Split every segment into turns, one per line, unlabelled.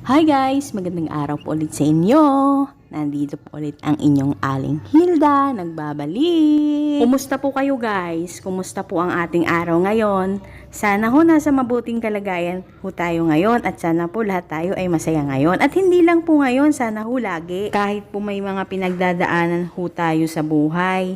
Hi guys! Magandang araw po ulit sa inyo. Nandito po ulit ang inyong Aling Hilda, nagbabalik. Kumusta po kayo guys? Kumusta po ang ating araw ngayon? Sana ho nasa mabuting kalagayan ho tayo ngayon at sana po lahat tayo ay masaya ngayon. At hindi lang po ngayon, sana ho lagi. Kahit po may mga pinagdadaanan ho tayo sa buhay.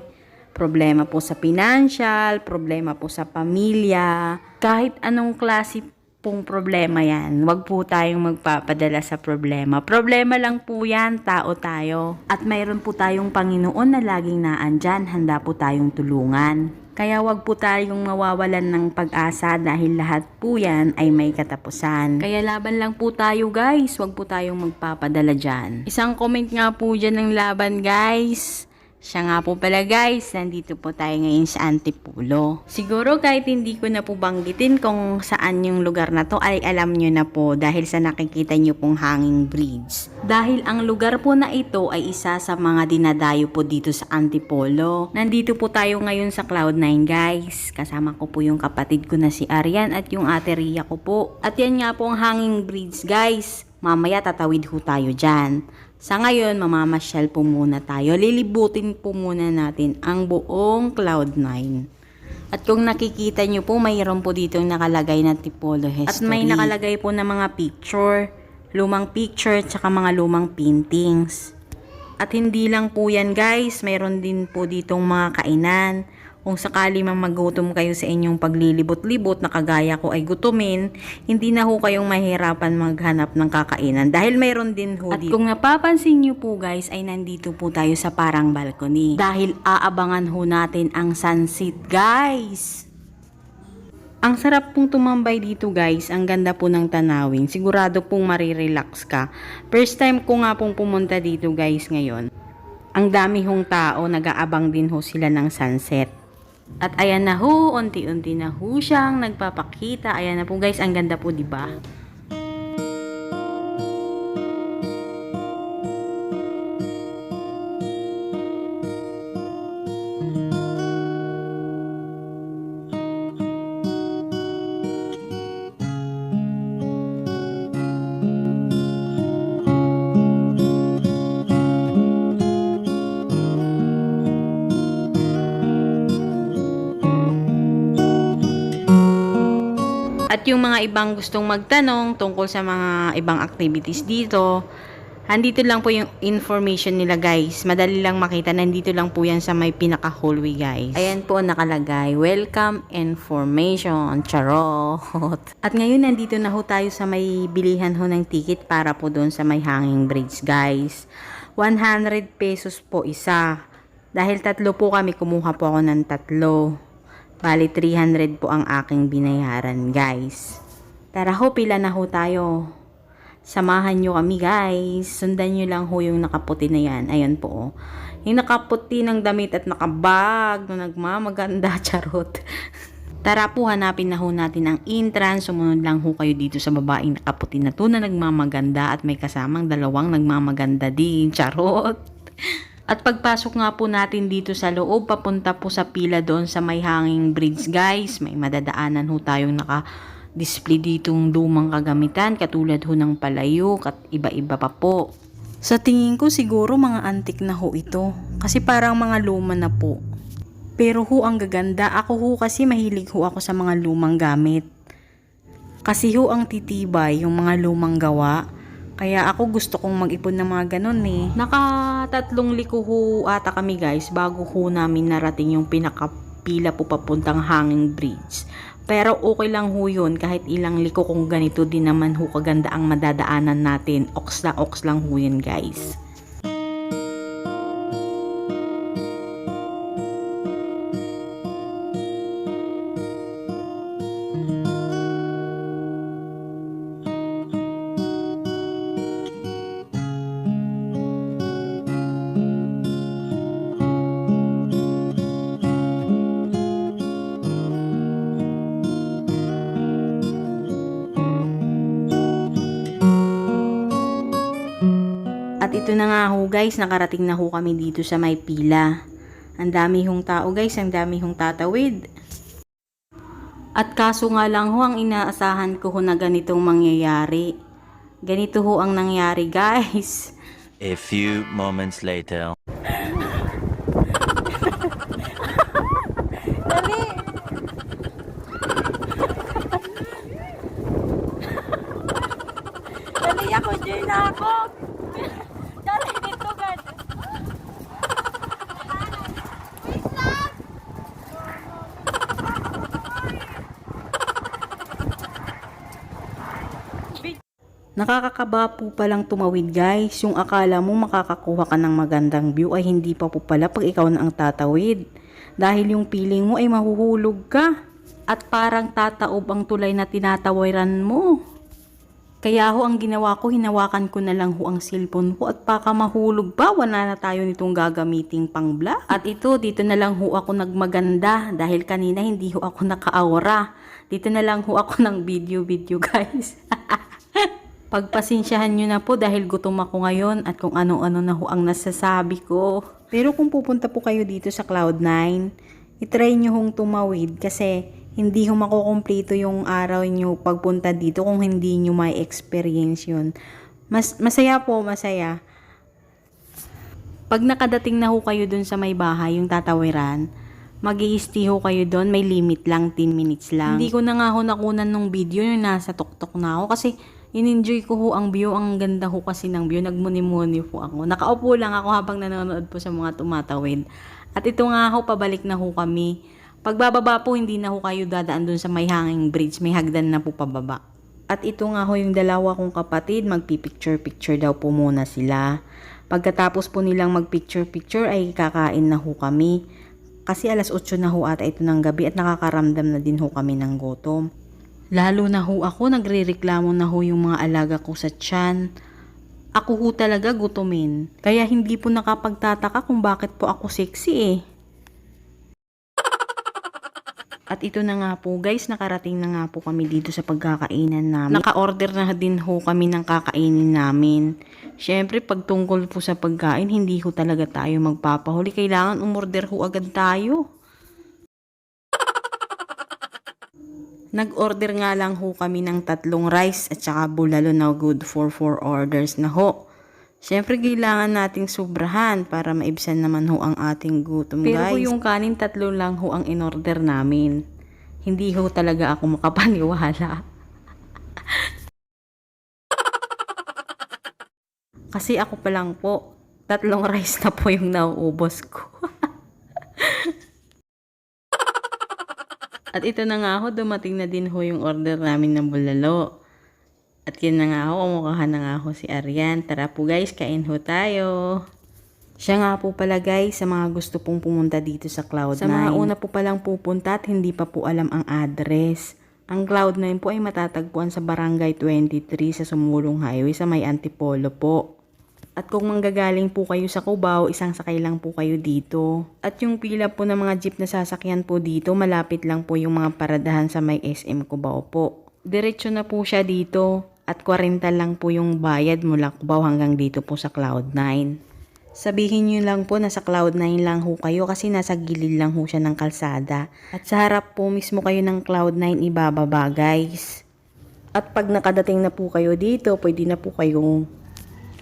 Problema po sa financial, problema po sa pamilya, kahit anong klase pong problema yan. Huwag po tayong magpapadala sa problema. Problema lang po yan, tao tayo. At mayroon po tayong Panginoon na laging naandyan, handa po tayong tulungan. Kaya wag po tayong mawawalan ng pag-asa dahil lahat po yan ay may katapusan. Kaya laban lang po tayo guys, wag po tayong magpapadala dyan. Isang comment nga po dyan ng laban guys. Siya nga po pala guys, nandito po tayo ngayon sa Antipolo. Siguro kahit hindi ko na po banggitin kung saan yung lugar na to ay alam nyo na po dahil sa nakikita nyo pong hanging bridge. Dahil ang lugar po na ito ay isa sa mga dinadayo po dito sa Antipolo. Nandito po tayo ngayon sa Cloud9 guys. Kasama ko po yung kapatid ko na si Arian at yung ate Ria ko po. At yan nga po ang hanging bridge guys. Mamaya tatawid ho tayo dyan. Sa ngayon, mamamasyal po muna tayo. Lilibutin po muna natin ang buong Cloud9. At kung nakikita nyo po, mayroon po dito nakalagay na Antipolo History. At may nakalagay po na mga picture, lumang picture, tsaka mga lumang paintings. At hindi lang po yan guys, mayroon din po ditong mga kainan. Kung sakali man magutom kayo sa inyong paglilibot-libot na kagaya ko ay gutumin, hindi na ho kayong mahirapan maghanap ng kakainan dahil mayroon din ho dito. At kung napapansin nyo po guys ay nandito po tayo sa parang balcony dahil aabangan ho natin ang sunset guys. Ang sarap pong tumambay dito guys, ang ganda po ng tanawin, sigurado pong marirelax ka. First time ko nga pong pumunta dito guys ngayon. Ang dami hong tao, nag-aabang din ho sila ng sunset. At ayan na ho, unti-unti na ho siyang nagpapakita. Ayan na po guys, ang ganda po, 'di ba? At yung mga ibang gustong magtanong tungkol sa mga ibang activities dito, andito lang po yung information nila guys. Madali lang makita, nandito lang po yan sa may pinaka-hallway guys. Ayan po nakalagay, welcome information, charot. At ngayon nandito na ho tayo sa may bilihan ho ng ticket para po doon sa may hanging bridge guys. 100 pesos po isa. Dahil tatlo po kami, kumuha po ako ng tatlo. Bali 300 po ang aking binayaran guys. Tara ho, pila na ho tayo. Samahan nyo kami guys. Sundan nyo lang ho yung nakaputi na yan. Ayan po. Yung nakaputi ng damit at nakabag na nagmamaganda, charot. Tara po, hanapin na ho natin ang entrance. Sumunod lang ho kayo dito sa babaeng nakaputi na to na nagmamaganda at may kasamang dalawang nagmamaganda din, charot. At pagpasok nga po natin dito sa loob, papunta po sa pila doon sa may hanging bridge guys. May madadaanan ho tayong naka-display ditong lumang kagamitan katulad ho ng palayok at iba-iba pa po. Sa tingin ko siguro mga antik na ho ito kasi parang mga luma na po. Pero ho ang gaganda, ako ho kasi mahilig ho ako sa mga lumang gamit. Kasi ho ang titibay yung mga lumang gawa. Kaya ako gusto kong mag-ipon ng mga ganun eh. Naka-3 liko ho ata kami guys bago ho namin narating yung pinakapila po papuntang hanging bridge. Pero okay lang ho yun kahit ilang liko kung ganito din naman ho kaganda ang madadaanan natin. Oks lang ho yun guys. At ito na nga ho guys, nakarating na ho kami dito sa may pila. Ang dami hong tao guys, ang dami hong tatawid. At kaso nga lang ho, ang inaasahan ko ho na ganitong mangyayari. Ganito ho ang nangyari, guys.
A few moments later.
Dali! Dali ako, dyan na ako! Dali dito, guys! Nakakakaba po palang tumawid, guys. Yung akala mo makakakuha ka ng magandang view ay hindi pa po pala pag ikaw na ang tatawid. Dahil yung feeling mo ay mahuhulog ka. At parang tataob ang tulay na tinatawiran mo. Kaya ho ang ginawa ko, hinawakan ko na lang ho ang cellphone ko at baka mahulog pa, wala na tayo nitong gagamiting pang vlog. At ito, dito na lang ho ako nagmaganda dahil kanina hindi ho ako naka-aura. Dito na lang ho ako ng video guys. Pagpasensyahan nyo na po dahil gutom ako ngayon at kung ano-ano na ho ang nasasabi ko. Pero kung pupunta po kayo dito sa Cloud9, itry nyo hong tumawid kasi hindi ho makukumpleto yung araw nyo pagpunta dito kung hindi nyo may experience yun. Masaya po, masaya. Pag nakadating na ho kayo dun sa may bahay, yung tatawiran, mag-i-stay ho kayo doon, may limit lang, 10 minutes lang. Hindi ko na nga ho nakunan nung video yung nasa tuktok na ako kasi in-enjoy ko ho ang view, ang ganda ho kasi ng view, nagmuni-muni po ako. Nakaupo lang ako habang nanonood po sa mga tumatawid. At ito nga ho, pabalik na ho kami. Pagbababa po, hindi na ho kayo dadaan dun sa may hanging bridge, may hagdan na po pababa. At ito nga ho yung dalawa kong kapatid, magpipicture-picture daw po muna sila. Pagkatapos po nilang magpicture-picture ay kakain na ho kami. Kasi alas 8 na ho ata ito ng gabi at nakakaramdam na din ho kami ng gutom. Lalo na ho ako, nagrereklamo na ho yung mga alaga ko sa tiyan. Ako ho talaga gutumin. Kaya hindi po nakapagtataka kung bakit po ako sexy eh. At ito na nga po guys, nakarating na nga po kami dito sa pagkakainan namin. Naka-order na din ho kami ng kakainin namin. Syempre, pag tungkol po sa pagkain, hindi ho talaga tayo magpapahuli. Kailangan umorder ho agad tayo. Nag-order nga lang ho kami ng 3 rice at saka bulalo na good for 4 orders na ho. Siyempre, kailangan nating sobrahan para maibsan naman ho ang ating gutom, guys. Pero yung kanin, 3 lang ho ang in-order namin. Hindi ho talaga ako makapaniwala. Kasi ako pa lang po, 3 rice na po yung nauubos ko. At ito na nga ho, dumating na din ho yung order namin ng bulalo. At yun na nga ho, kumukha na nga ho si Arian. Tara po guys, kain ho tayo. Siya nga po pala guys, sa mga gusto pong pumunta dito sa Cloud9. Sa mga una po palang pupunta at hindi pa po alam ang address. Ang Cloud9 po ay matatagpuan sa Barangay 23 sa Sumulong Highway sa may Antipolo po. At kung manggagaling po kayo sa Cubao, isang sakay lang po kayo dito. At yung pila po ng mga jeep na sasakyan po dito, malapit lang po yung mga paradahan sa may SM Cubao po. Diretso na po siya dito at 40 lang po yung bayad mula Cubao hanggang dito po sa Cloud9. Sabihin nyo lang po nasa Cloud9 lang ho kayo kasi nasa gilid lang ho siya ng kalsada. At sa harap po mismo kayo ng Cloud9 ibababa guys. At pag nakadating na po kayo dito, pwede na po kayong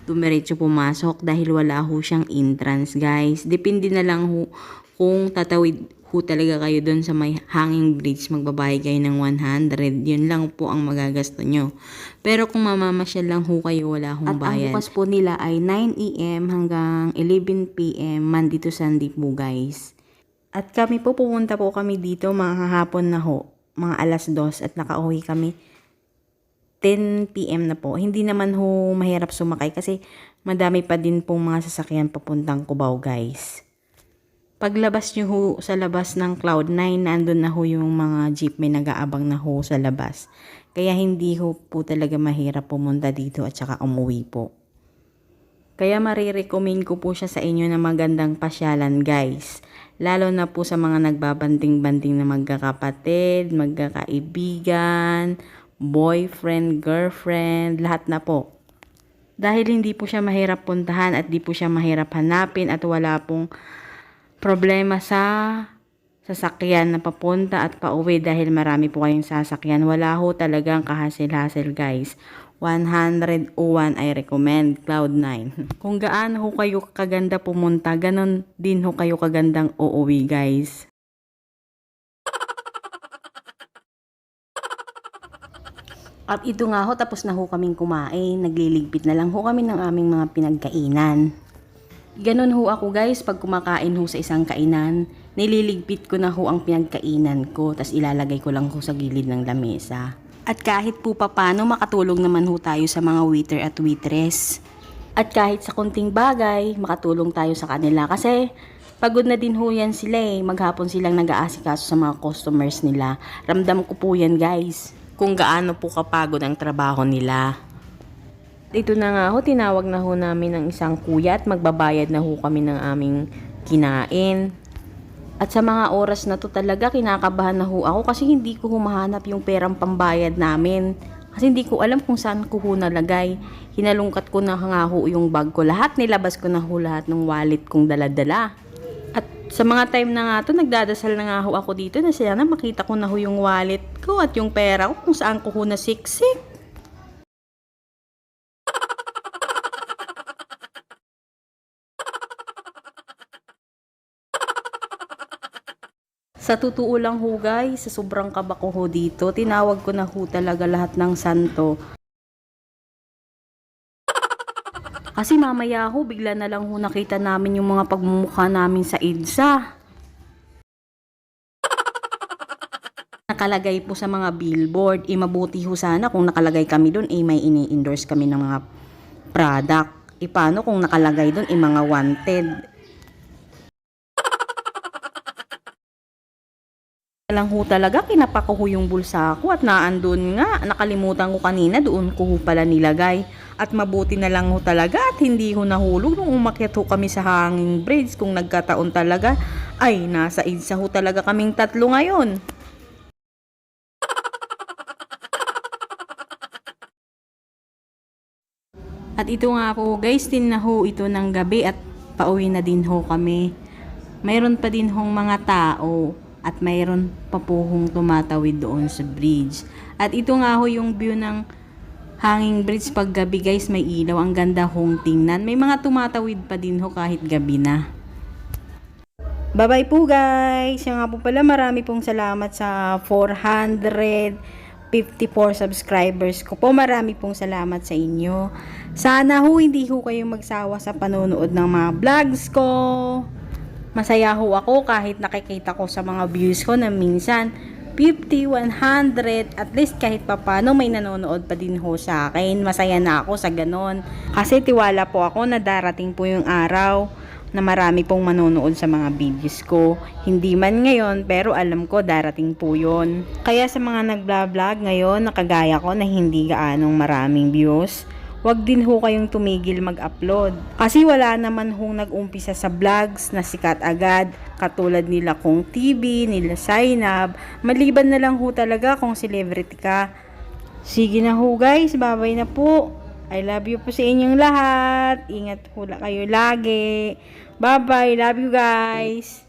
dumiretso pumasok dahil wala ho siyang entrance guys. Depende na lang ho kung tatawid ho talaga kayo doon sa may hanging bridge, magbabayad kayo ng 100. Yun lang po ang magagasto nyo. Pero kung mamamasyal lang ho kayo, wala hong bayad. At ang bukas po nila ay 9 AM hanggang 11 PM, Monday to Sunday po guys. At kami po, pumunta po kami dito mga hapon na ho, mga alas 2 at nakauwi kami 10 PM na po. Hindi naman ho mahirap sumakay kasi madami pa din pong mga sasakyan papuntang Cubao guys. Paglabas nyo ho sa labas ng Cloud9, nandun na ho yung mga jeep, may nag-aabang na ho sa labas. Kaya hindi ho po talaga mahirap pumunta dito at saka umuwi po. Kaya marirecommend ko po siya sa inyo na magandang pasyalan guys. Lalo na po sa mga nagbabanding-banding na magkakapatid, magkakaibigan, boyfriend, girlfriend, lahat na po. Dahil hindi po siya mahirap puntahan at di po siya mahirap hanapin at wala pong problema sa sasakyan na papunta at pauwi dahil marami po kayong sasakyan. Wala ho talagang kahasil-hasil guys. 101 I recommend Cloud9. Kung gaano ho kayo kaganda pumunta, ganon din ho kayo kagandang uuwi guys. At ito nga ho, tapos na ho kaming kumain. Nagliligpit na lang ho kami ng aming mga pinagkainan. Ganon ho ako guys, pag kumakain ho sa isang kainan, nililigpit ko na ho ang pinagkainan ko, tas ilalagay ko lang ho sa gilid ng lamesa. At kahit po papano, makatulong naman ho tayo sa mga waiter at waitress. At kahit sa konting bagay, makatulong tayo sa kanila kasi pagod na din ho yan sila maghapon silang nag-aasikaso sa mga customers nila. Ramdam ko po yan guys, kung gaano po kapagod ang trabaho nila. Ito na nga ho, tinawag na ho namin ng isang kuya at magbabayad na ho kami ng aming kinain. At sa mga oras na to talaga kinakabahan na ho ako kasi hindi ko humahanap yung perang pambayad namin. Kasi hindi ko alam kung saan ko ho nalagay. Hinalungkat ko na nga ho yung bag ko. Lahat nilabas ko na ho lahat ng wallet kong dala-dala. At sa mga time na nga to, nagdadasal na nga ho ako dito na sana makita ko na ho yung wallet ko at yung pera ko kung saan ko ho nasiksik. Sa totoo lang ho guys, sa sobrang kaba ko ho dito, tinawag ko na ho talaga lahat ng santo. Kasi mamaya ho, bigla na lang ho nakita namin yung mga pagmumukha namin sa EDSA. Nakalagay po sa mga billboard, mabuti ho sana kung nakalagay kami doon, may ini-endorse kami ng mga product. Paano kung nakalagay doon, mga wanted. Lang ho talaga, kinapako ho yung bulsa ko at naandun nga, nakalimutan ko kanina, doon ko ho pala nilagay. At mabuti na lang ho talaga at hindi ho nahulog nung umakyat ho kami sa hanging bridge. Kung nagkataon talaga, ay nasa EDSA ho talaga kaming tatlo ngayon. At ito nga po guys, din na ho ito ng gabi at pauwi na din ho kami. Mayroon pa din hong mga tao. At mayroon pa po hong tumatawid doon sa bridge. At ito nga ho yung view ng hanging bridge pag gabi guys, may ilaw. Ang ganda hong tingnan. May mga tumatawid pa din ho kahit gabi na. Bye bye po guys. Yung nga po pala, marami pong salamat sa 454 subscribers ko po. Marami pong salamat sa inyo. Sana ho hindi ho kayong magsawa sa panonood ng mga vlogs ko. Masaya ho ako kahit nakikita ko sa mga views ko na minsan 50, 100, at least kahit papano may nanonood pa din ho sa akin. Masaya na ako sa ganon. Kasi tiwala po ako na darating po yung araw na marami pong manonood sa mga videos ko. Hindi man ngayon, pero alam ko darating po yun. Kaya sa mga nag-vlog ngayon, nakagaya ko na hindi gaanong maraming views, wag din ho kayong tumigil mag-upload. Kasi wala naman hong nag-umpisa sa vlogs na sikat agad. Katulad nila Kong TV, nila Zainab. Maliban na lang ho talaga kung celebrity ka. Sige na ho guys, bye-bye na po. I love you po sa inyong lahat. Ingat po kayo lagi. Bye-bye, love you guys.